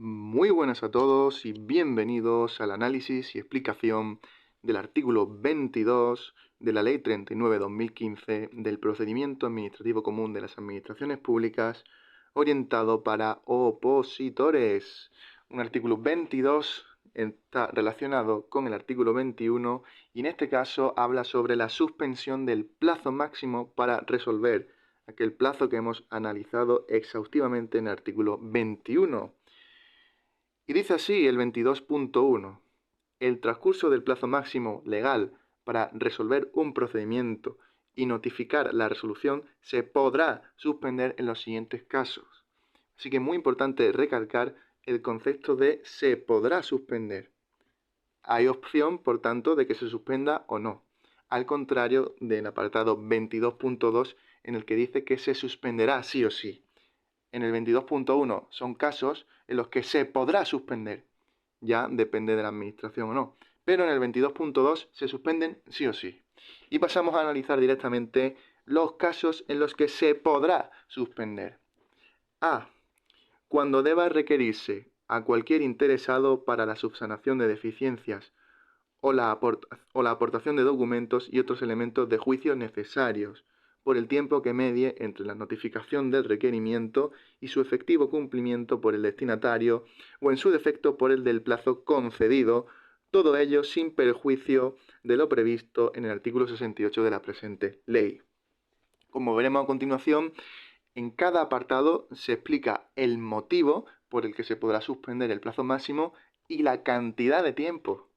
Muy buenas a todos y bienvenidos al análisis y explicación del artículo 22 de la Ley 39/2015 del Procedimiento Administrativo Común de las Administraciones Públicas orientado para opositores. Un artículo 22 está relacionado con el artículo 21 y en este caso habla sobre la suspensión del plazo máximo para resolver aquel plazo que hemos analizado exhaustivamente en el artículo 21. Y dice así el 22.1. El transcurso del plazo máximo legal para resolver un procedimiento y notificar la resolución se podrá suspender en los siguientes casos. Así que es muy importante recalcar el concepto de se podrá suspender. Hay opción, por tanto, de que se suspenda o no, al contrario del apartado 22.2 en el que dice que se suspenderá sí o sí. En el 22.1 son casos en los que se podrá suspender, ya depende de la administración o no, pero en el 22.2 se suspenden sí o sí. Y pasamos a analizar directamente los casos en los que se podrá suspender. A. Cuando deba requerirse a cualquier interesado para la subsanación de deficiencias o la aportación de documentos y otros elementos de juicio necesarios, por el tiempo que medie entre la notificación del requerimiento y su efectivo cumplimiento por el destinatario, o en su defecto por el del plazo concedido, todo ello sin perjuicio de lo previsto en el artículo 68 de la presente ley. Como veremos a continuación, en cada apartado se explica el motivo por el que se podrá suspender el plazo máximo y la cantidad de tiempo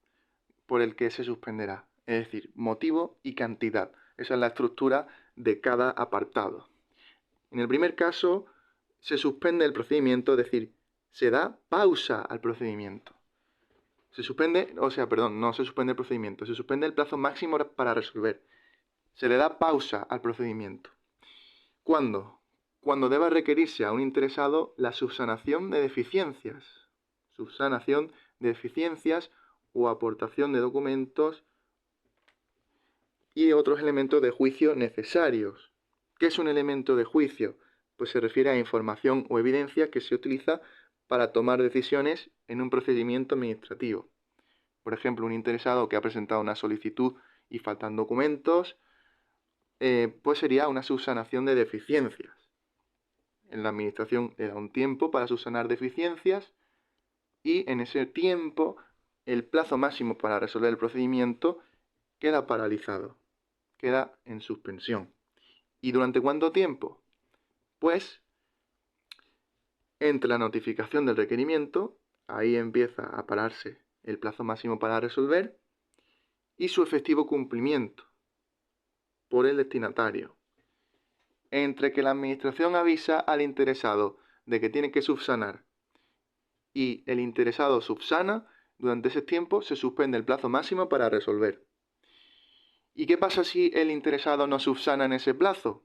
por el que se suspenderá, es decir, motivo y cantidad. Esa es la estructura de cada apartado. En el primer caso, se suspende el procedimiento, es decir, se da pausa al procedimiento. No se suspende el procedimiento, se suspende el plazo máximo para resolver. Se le da pausa al procedimiento. ¿Cuándo? Cuando deba requerirse a un interesado la subsanación de deficiencias. Subsanación de deficiencias o aportación de documentos y otros elementos de juicio necesarios. ¿Qué es un elemento de juicio? Pues se refiere a información o evidencia que se utiliza para tomar decisiones en un procedimiento administrativo. Por ejemplo, un interesado que ha presentado una solicitud y faltan documentos, pues sería una subsanación de deficiencias. En la administración le da un tiempo para subsanar deficiencias y en ese tiempo el plazo máximo para resolver el procedimiento queda paralizado, queda en suspensión. ¿Y durante cuánto tiempo? Pues entre la notificación del requerimiento, ahí empieza a pararse el plazo máximo para resolver, y su efectivo cumplimiento por el destinatario. Entre que la administración avisa al interesado de que tiene que subsanar y el interesado subsana, durante ese tiempo se suspende el plazo máximo para resolver. ¿Y qué pasa si el interesado no subsana en ese plazo?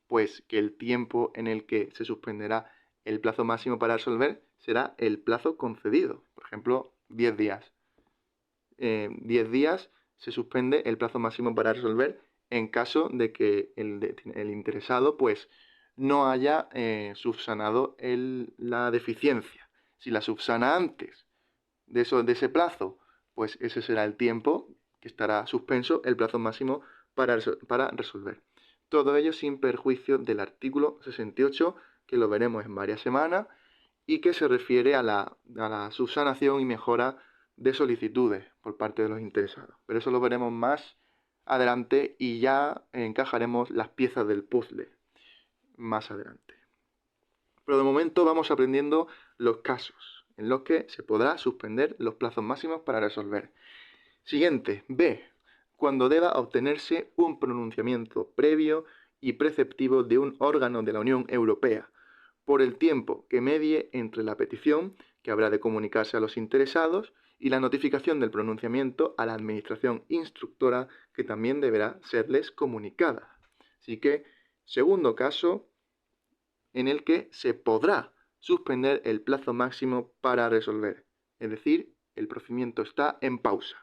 Pues que el tiempo en el que se suspenderá el plazo máximo para resolver será el plazo concedido. Por ejemplo, 10 días. 10 días se suspende el plazo máximo para resolver en caso de que el interesado pues no haya subsanado la deficiencia. Si la subsana antes de ese plazo, pues ese será el tiempo que estará suspenso el plazo máximo para resolver. Todo ello sin perjuicio del artículo 68, que lo veremos en varias semanas, y que se refiere a la subsanación y mejora de solicitudes por parte de los interesados. Pero eso lo veremos más adelante y ya encajaremos las piezas del puzzle más adelante. Pero de momento vamos aprendiendo los casos en los que se podrá suspender los plazos máximos para resolver. Siguiente, B. Cuando deba obtenerse un pronunciamiento previo y preceptivo de un órgano de la Unión Europea, por el tiempo que medie entre la petición, que habrá de comunicarse a los interesados, y la notificación del pronunciamiento a la administración instructora, que también deberá serles comunicada. Así que, segundo caso, en el que se podrá suspender el plazo máximo para resolver. Es decir, el procedimiento está en pausa.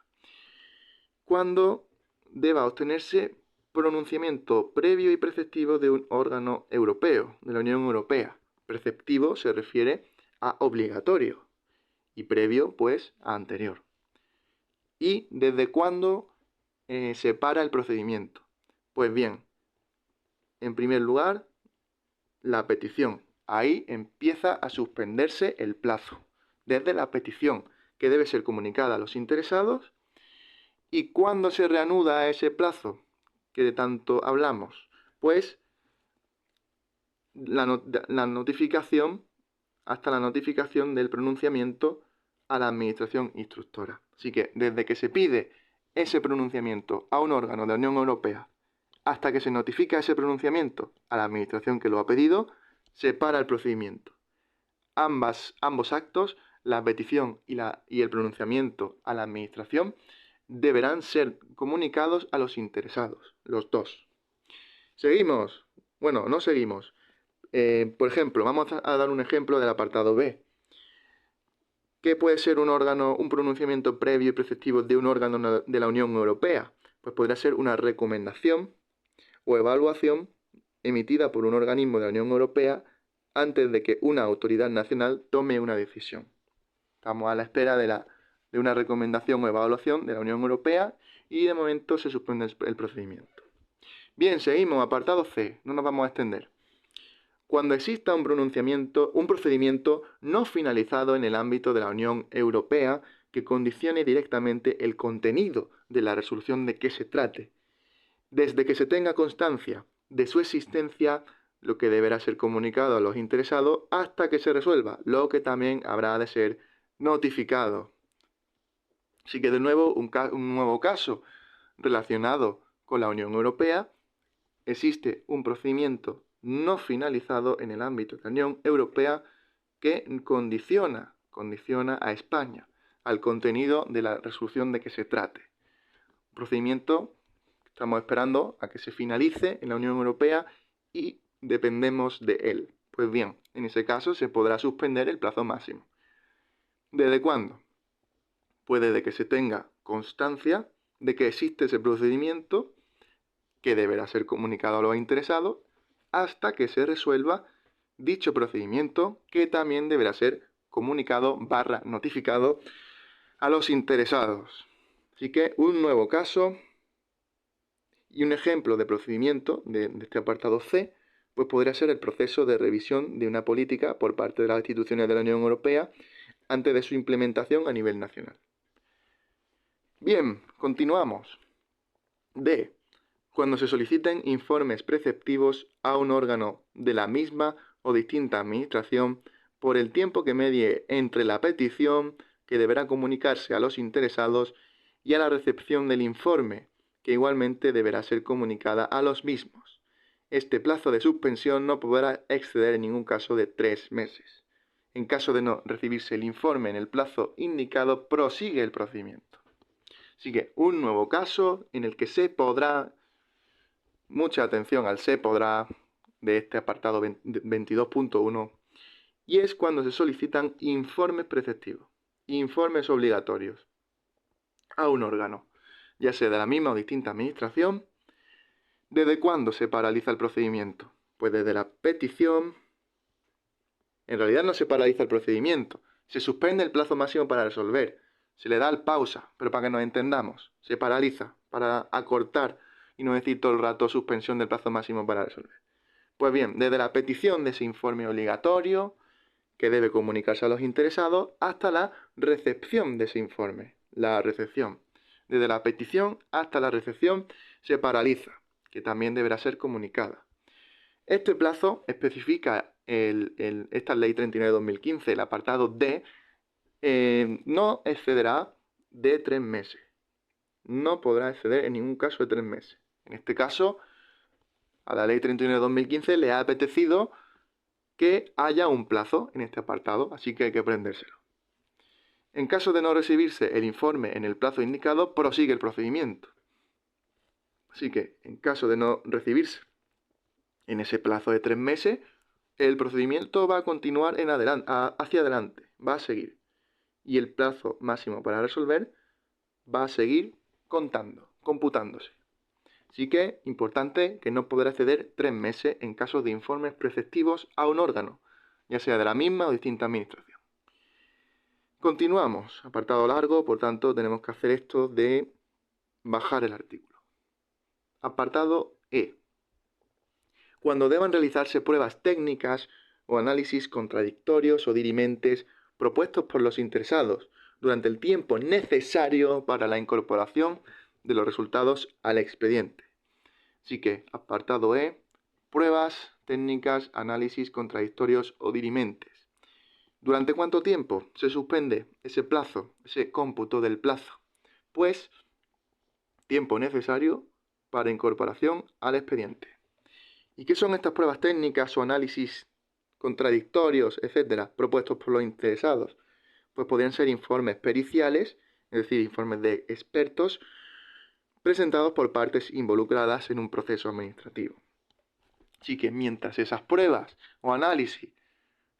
Cuando deba obtenerse pronunciamiento previo y preceptivo de un órgano europeo, de la Unión Europea. Preceptivo se refiere a obligatorio. y previo, pues, a anterior. ¿Y desde cuándo se para el procedimiento? Pues bien, en primer lugar, la petición. Ahí empieza a suspenderse el plazo. Desde la petición, que debe ser comunicada a los interesados. ¿Y cuándo se reanuda ese plazo que de tanto hablamos? Pues la notificación, hasta la notificación del pronunciamiento a la administración instructora. Así que desde que se pide ese pronunciamiento a un órgano de la Unión Europea hasta que se notifica ese pronunciamiento a la administración que lo ha pedido, se para el procedimiento. Ambos actos, la petición y el pronunciamiento a la administración, deberán ser comunicados a los interesados, los dos. ¿Seguimos? Bueno, no seguimos. Por ejemplo, vamos a dar un ejemplo del apartado B. ¿Qué puede ser un pronunciamiento previo y preceptivo de un órgano de la Unión Europea? Pues podría ser una recomendación o evaluación emitida por un organismo de la Unión Europea antes de que una autoridad nacional tome una decisión. Estamos a la espera de una recomendación o evaluación de la Unión Europea y de momento se suspende el procedimiento. Bien, seguimos, apartado C, no nos vamos a extender. Cuando exista un procedimiento no finalizado en el ámbito de la Unión Europea que condicione directamente el contenido de la resolución de que se trate, desde que se tenga constancia de su existencia, lo que deberá ser comunicado a los interesados hasta que se resuelva, lo que también habrá de ser notificado. Así que de nuevo, un nuevo caso relacionado con la Unión Europea. Existe un procedimiento no finalizado en el ámbito de la Unión Europea que condiciona a España al contenido de la resolución de que se trate. Un procedimiento que estamos esperando a que se finalice en la Unión Europea y dependemos de él. Pues bien, en ese caso se podrá suspender el plazo máximo. ¿Desde cuándo? Pues desde que se tenga constancia de que existe ese procedimiento que deberá ser comunicado a los interesados hasta que se resuelva dicho procedimiento, que también deberá ser comunicado / notificado a los interesados. Así que un nuevo caso y un ejemplo de procedimiento de este apartado C, pues podría ser el proceso de revisión de una política por parte de las instituciones de la Unión Europea antes de su implementación a nivel nacional. Bien, continuamos. D. Cuando se soliciten informes preceptivos a un órgano de la misma o distinta administración por el tiempo que medie entre la petición que deberá comunicarse a los interesados y a la recepción del informe, que igualmente deberá ser comunicada a los mismos. Este plazo de suspensión no podrá exceder en ningún caso de 3 meses. En caso de no recibirse el informe en el plazo indicado, prosigue el procedimiento. Así que un nuevo caso en el que se podrá, mucha atención al se podrá de este apartado 22.1, y es cuando se solicitan informes preceptivos, informes obligatorios a un órgano, ya sea de la misma o distinta administración. ¿Desde cuándo se paraliza el procedimiento? Pues desde la petición. En realidad no se paraliza el procedimiento, se suspende el plazo máximo para resolver, se le da el pausa, pero para que nos entendamos, se paraliza para acortar y no decir todo el rato suspensión del plazo máximo para resolver. Pues bien, desde la petición de ese informe obligatorio, que debe comunicarse a los interesados, hasta la recepción de ese informe, la recepción. Desde la petición hasta la recepción se paraliza, que también deberá ser comunicada. Este plazo especifica esta Ley 39/2015, el apartado D, no excederá de 3 meses. No podrá exceder en ningún caso de 3 meses. En este caso, a la Ley 39/2015 le ha apetecido que haya un plazo en este apartado, así que hay que aprendérselo. En caso de no recibirse el informe en el plazo indicado, prosigue el procedimiento. Así que, en caso de no recibirse en ese plazo de 3 meses, el procedimiento va a continuar hacia adelante, va a seguir. Y el plazo máximo para resolver va a seguir computándose. Así que, importante que no podrá exceder 3 meses en caso de informes preceptivos a un órgano, ya sea de la misma o distinta administración. Continuamos, apartado largo, por tanto tenemos que hacer esto de bajar el artículo. Apartado E. Cuando deban realizarse pruebas técnicas o análisis contradictorios o dirimentes propuestos por los interesados durante el tiempo necesario para la incorporación de los resultados al expediente. Así que, apartado E, pruebas técnicas, análisis contradictorios o dirimentes. ¿Durante cuánto tiempo se suspende ese plazo, ese cómputo del plazo? Pues, tiempo necesario para incorporación al expediente. ¿Y qué son estas pruebas técnicas o análisis contradictorios, etcétera, propuestos por los interesados? Pues podrían ser informes periciales, es decir, informes de expertos, presentados por partes involucradas en un proceso administrativo. Así que mientras esas pruebas o análisis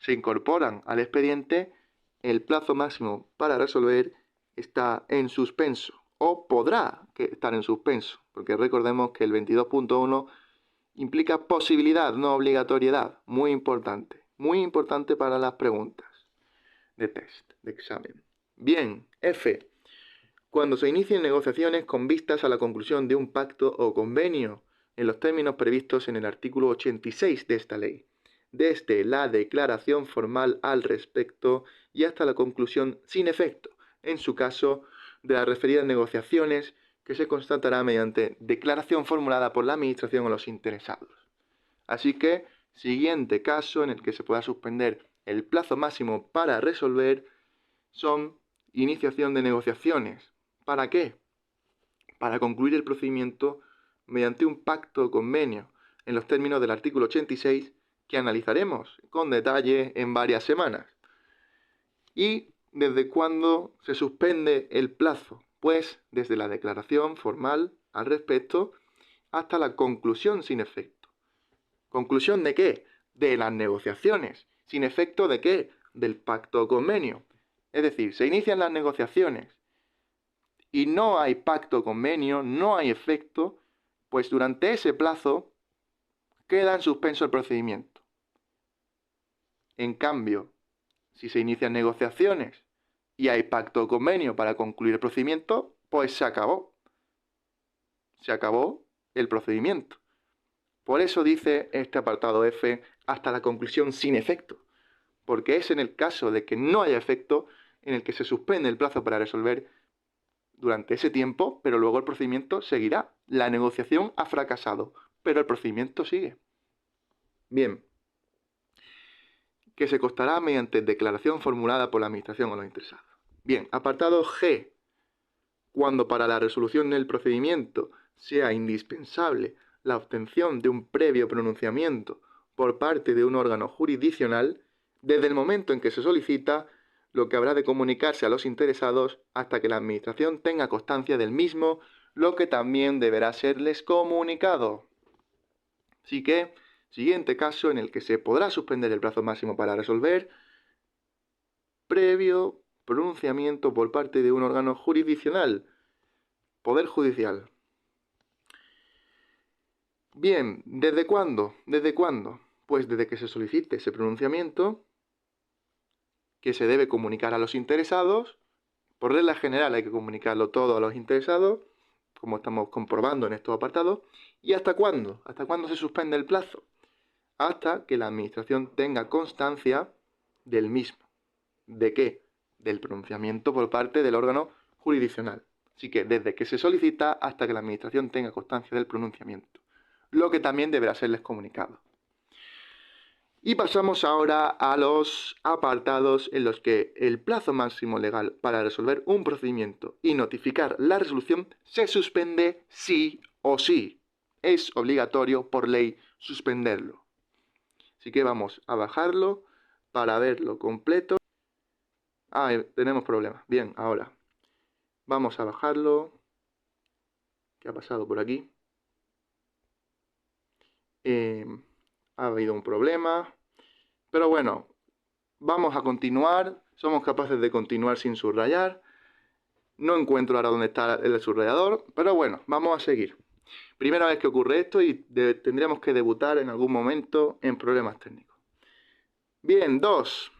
se incorporan al expediente, el plazo máximo para resolver está en suspenso, o podrá estar en suspenso, porque recordemos que el 22.1 implica posibilidad, no obligatoriedad, muy importante para las preguntas de test, de examen. Bien, F. Cuando se inicien negociaciones con vistas a la conclusión de un pacto o convenio en los términos previstos en el artículo 86 de esta ley, desde la declaración formal al respecto y hasta la conclusión sin efecto, en su caso, de las referidas negociaciones que se constatará mediante declaración formulada por la Administración o los interesados. Así que, siguiente caso en el que se pueda suspender el plazo máximo para resolver son iniciación de negociaciones. ¿Para qué? Para concluir el procedimiento mediante un pacto o convenio en los términos del artículo 86 que analizaremos con detalle en varias semanas. ¿Y desde cuándo se suspende el plazo? Pues desde la declaración formal al respecto hasta la conclusión sin efecto. ¿Conclusión de qué? De las negociaciones. ¿Sin efecto de qué? Del pacto o convenio. Es decir, se inician las negociaciones y no hay pacto o convenio, no hay efecto, pues durante ese plazo queda en suspenso el procedimiento. En cambio, si se inician negociaciones y hay pacto o convenio para concluir el procedimiento, pues se acabó. Se acabó el procedimiento. Por eso dice este apartado F hasta la conclusión sin efecto, porque es en el caso de que no haya efecto en el que se suspende el plazo para resolver durante ese tiempo, pero luego el procedimiento seguirá. La negociación ha fracasado, pero el procedimiento sigue. Bien, que se constará mediante declaración formulada por la Administración o los interesados. Bien, apartado G. Cuando para la resolución del procedimiento sea indispensable la obtención de un previo pronunciamiento por parte de un órgano jurisdiccional, desde el momento en que se solicita, lo que habrá de comunicarse a los interesados hasta que la Administración tenga constancia del mismo, lo que también deberá serles comunicado. Así que, siguiente caso en el que se podrá suspender el plazo máximo para resolver, previo pronunciamiento por parte de un órgano jurisdiccional, Poder Judicial. Bien, ¿desde cuándo? ¿Desde cuándo? Pues desde que se solicite ese pronunciamiento, que se debe comunicar a los interesados. Por regla general hay que comunicarlo todo a los interesados, como estamos comprobando en estos apartados. ¿Y hasta cuándo? ¿Hasta cuándo se suspende el plazo? Hasta que la Administración tenga constancia del mismo. ¿De qué? Del pronunciamiento por parte del órgano jurisdiccional. Así que desde que se solicita hasta que la Administración tenga constancia del pronunciamiento, lo que también deberá serles comunicado. Y pasamos ahora a los apartados en los que el plazo máximo legal para resolver un procedimiento y notificar la resolución se suspende sí o sí. Es obligatorio por ley suspenderlo. Así que vamos a bajarlo para verlo completo. Tenemos problemas. Bien, ahora vamos a bajarlo. ¿Qué ha pasado por aquí? Ha habido un problema, pero bueno, vamos a continuar. Somos capaces de continuar sin subrayar. No encuentro ahora dónde está el subrayador, pero bueno, vamos a seguir. Primera vez que ocurre esto y tendríamos que debutar en algún momento en problemas técnicos. Bien, 2.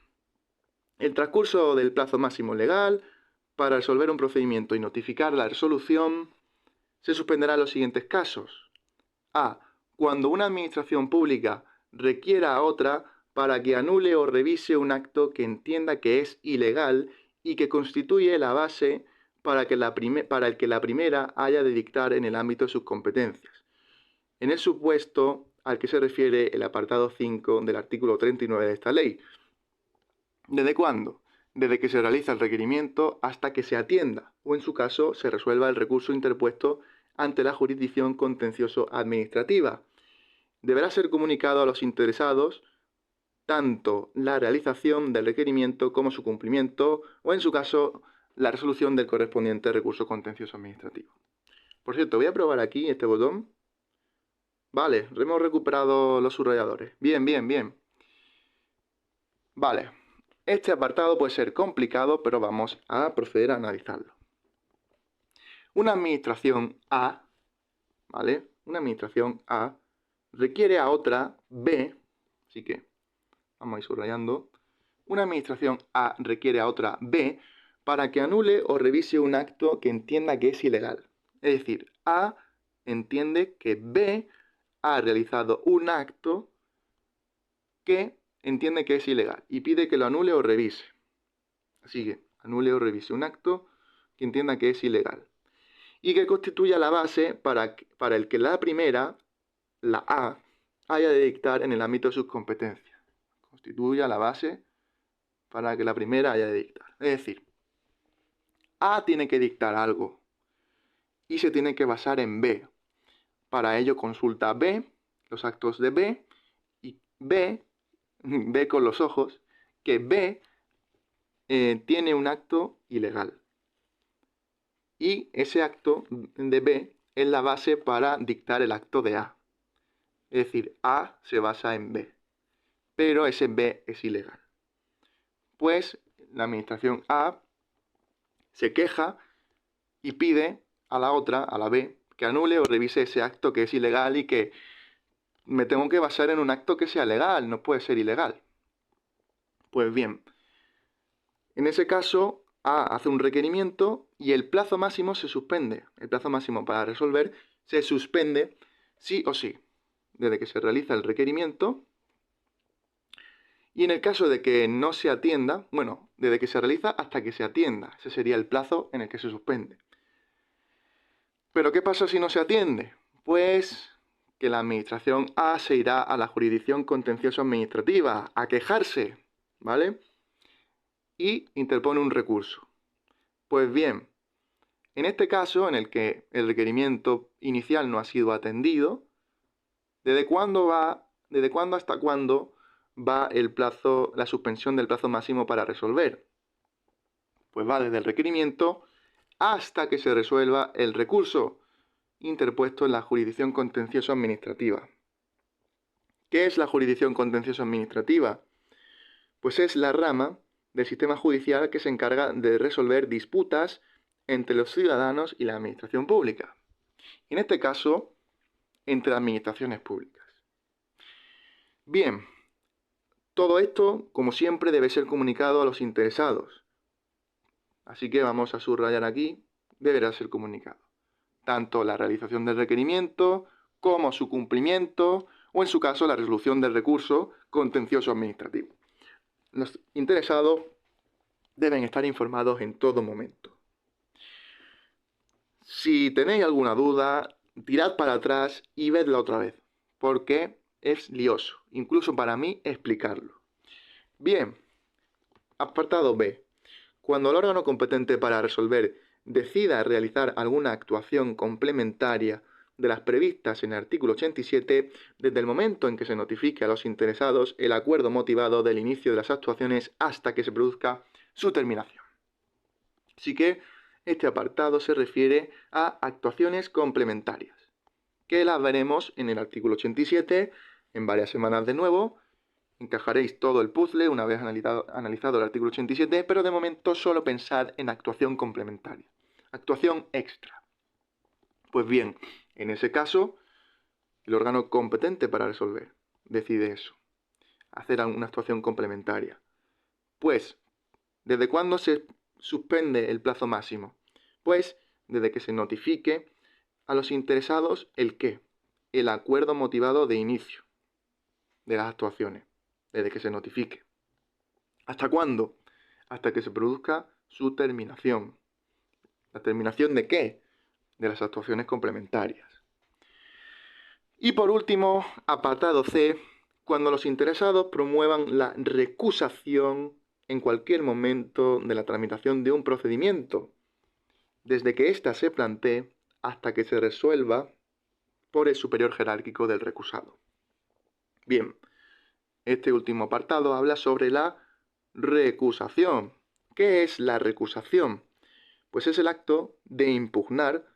el transcurso del plazo máximo legal para resolver un procedimiento y notificar la resolución se suspenderá en los siguientes casos. A. Cuando una administración pública requiera a otra para que anule o revise un acto que entienda que es ilegal y que constituye la base para el que la primera haya de dictar en el ámbito de sus competencias. En el supuesto al que se refiere el apartado 5 del artículo 39 de esta ley. ¿Desde cuándo? Desde que se realiza el requerimiento hasta que se atienda o, en su caso, se resuelva el recurso interpuesto ante la jurisdicción contencioso administrativa. Deberá ser comunicado a los interesados tanto la realización del requerimiento como su cumplimiento o, en su caso, la resolución del correspondiente recurso contencioso administrativo. Por cierto, voy a probar aquí este botón. Vale, hemos recuperado los subrayadores. Bien, bien, bien. Vale, este apartado puede ser complicado, pero vamos a proceder a analizarlo. Una administración A, ¿vale? Una administración A requiere a otra B, así que vamos a ir subrayando. Una administración A requiere a otra B para que anule o revise un acto que entienda que es ilegal. Es decir, A entiende que B ha realizado un acto que entiende que es ilegal y pide que lo anule o revise. Así que anule o revise un acto que entienda que es ilegal y que constituya la base para el que la primera, la A, haya de dictar en el ámbito de sus competencias. Constituya la base para que la primera haya de dictar. Es decir, A tiene que dictar algo y se tiene que basar en B. Para ello consulta B, los actos de B, y B, ve con los ojos que B tiene un acto ilegal. Y ese acto de B es la base para dictar el acto de A. Es decir, A se basa en B, pero ese B es ilegal. Pues la administración A se queja y pide a la otra, a la B, que anule o revise ese acto que es ilegal y que me tengo que basar en un acto que sea legal, no puede ser ilegal. Pues bien, en ese caso A hace un requerimiento y el plazo máximo se suspende. El plazo máximo para resolver se suspende sí o sí, desde que se realiza el requerimiento. Y en el caso de que no se atienda, bueno, desde que se realiza hasta que se atienda. Ese sería el plazo en el que se suspende. ¿Pero qué pasa si no se atiende? Pues que la administración A se irá a la jurisdicción contencioso administrativa a quejarse, ¿vale? Y interpone un recurso. Pues bien, en este caso en el que el requerimiento inicial no ha sido atendido, ¿desde cuándo hasta cuándo va el plazo, la suspensión del plazo máximo para resolver? Pues va desde el requerimiento hasta que se resuelva el recurso interpuesto en la jurisdicción contencioso administrativa. ¿Qué es la jurisdicción contencioso administrativa? Pues es la rama del sistema judicial que se encarga de resolver disputas entre los ciudadanos y la administración pública. En este caso, entre administraciones públicas. Bien, todo esto, como siempre, debe ser comunicado a los interesados. Así que vamos a subrayar aquí, deberá ser comunicado. Tanto la realización del requerimiento, como su cumplimiento, o en su caso la resolución del recurso contencioso administrativo. Los interesados deben estar informados en todo momento. Si tenéis alguna duda, tirad para atrás y vedla otra vez, porque es lioso, incluso para mí, explicarlo. Bien, apartado B. Cuando el órgano competente para resolver decida realizar alguna actuación complementaria de las previstas en el artículo 87, desde el momento en que se notifique a los interesados el acuerdo motivado del inicio de las actuaciones hasta que se produzca su terminación. Así que este apartado se refiere a actuaciones complementarias, que las veremos en el artículo 87, en varias semanas de nuevo. Encajaréis todo el puzzle una vez analizado el artículo 87, pero de momento solo pensad en actuación complementaria, actuación extra. Pues bien, en ese caso, el órgano competente para resolver decide eso, hacer una actuación complementaria. Pues ¿Desde cuándo se suspende el plazo máximo? Pues desde que se notifique a los interesados el qué, el acuerdo motivado de inicio de las actuaciones, desde que se notifique. ¿Hasta cuándo? Hasta que se produzca su terminación. ¿La terminación de qué? De las actuaciones complementarias. Y por último, apartado C, cuando los interesados promuevan la recusación en cualquier momento de la tramitación de un procedimiento, desde que ésta se plantee hasta que se resuelva por el superior jerárquico del recusado. Bien, este último apartado habla sobre la recusación. ¿Qué es la recusación? Pues es el acto de impugnar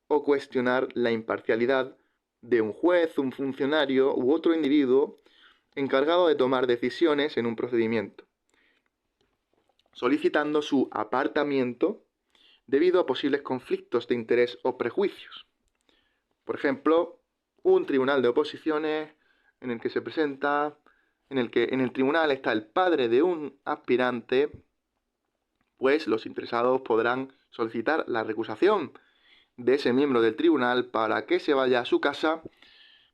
o cuestionar la imparcialidad de un juez, un funcionario u otro individuo encargado de tomar decisiones en un procedimiento, solicitando su apartamiento debido a posibles conflictos de interés o prejuicios. Por ejemplo, un tribunal de oposiciones en el que se presenta, en el tribunal está el padre de un aspirante, pues los interesados podrán solicitar la recusación de ese miembro del tribunal para que se vaya a su casa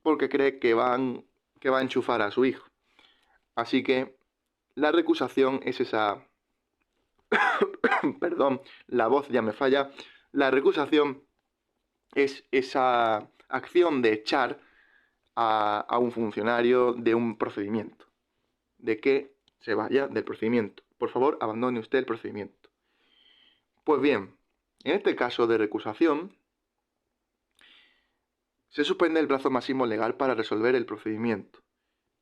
porque cree que va a enchufar a su hijo. Así que la recusación es esa... Perdón, la voz ya me falla. La recusación es esa acción de echar a un funcionario de un procedimiento, de que se vaya del procedimiento. Por favor, abandone usted el procedimiento. Pues bien, en este caso de recusación, se suspende el plazo máximo legal para resolver el procedimiento.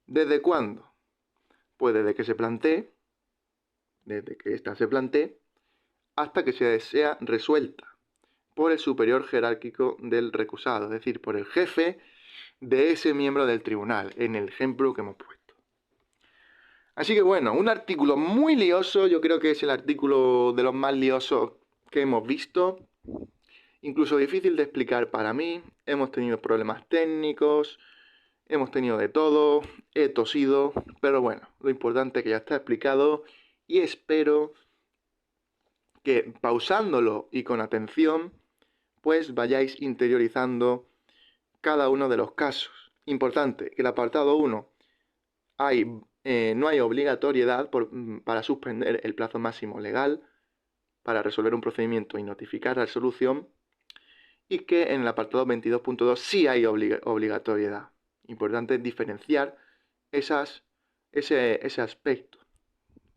¿Desde cuándo? Pues desde que ésta se plantee, hasta que sea resuelta por el superior jerárquico del recusado, es decir, por el jefe de ese miembro del tribunal, en el ejemplo que hemos puesto. Así que bueno, un artículo muy lioso, yo creo que es el artículo de los más liosos que hemos visto, incluso difícil de explicar para mí. Hemos tenido problemas técnicos, hemos tenido de todo, he tosido, pero bueno, lo importante es que ya está explicado y espero que pausándolo y con atención, pues vayáis interiorizando cada uno de los casos. Importante, que el apartado 1 no hay obligatoriedad para suspender el plazo máximo legal para resolver un procedimiento y notificar la resolución, y que en el apartado 22.2 sí hay obligatoriedad. Importante diferenciar ese aspecto.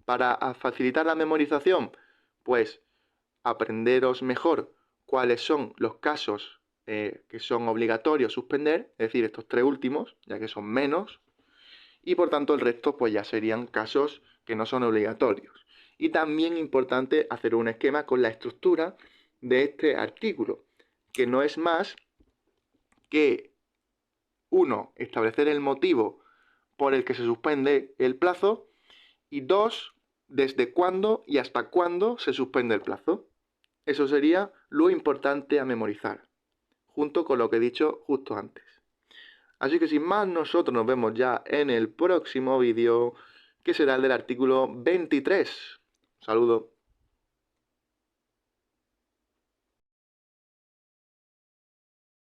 Para facilitar la memorización, pues aprenderos mejor cuáles son los casos que son obligatorios suspender, es decir, estos tres últimos, ya que son menos, y por tanto el resto pues ya serían casos que no son obligatorios. Y también importante hacer un esquema con la estructura de este artículo, que no es más que 1. Establecer el motivo por el que se suspende el plazo, y 2. Desde cuándo y hasta cuándo se suspende el plazo. Eso sería lo importante a memorizar, junto con lo que he dicho justo antes. Así que sin más, nosotros nos vemos ya en el próximo vídeo, que será el del artículo 23. Saludos.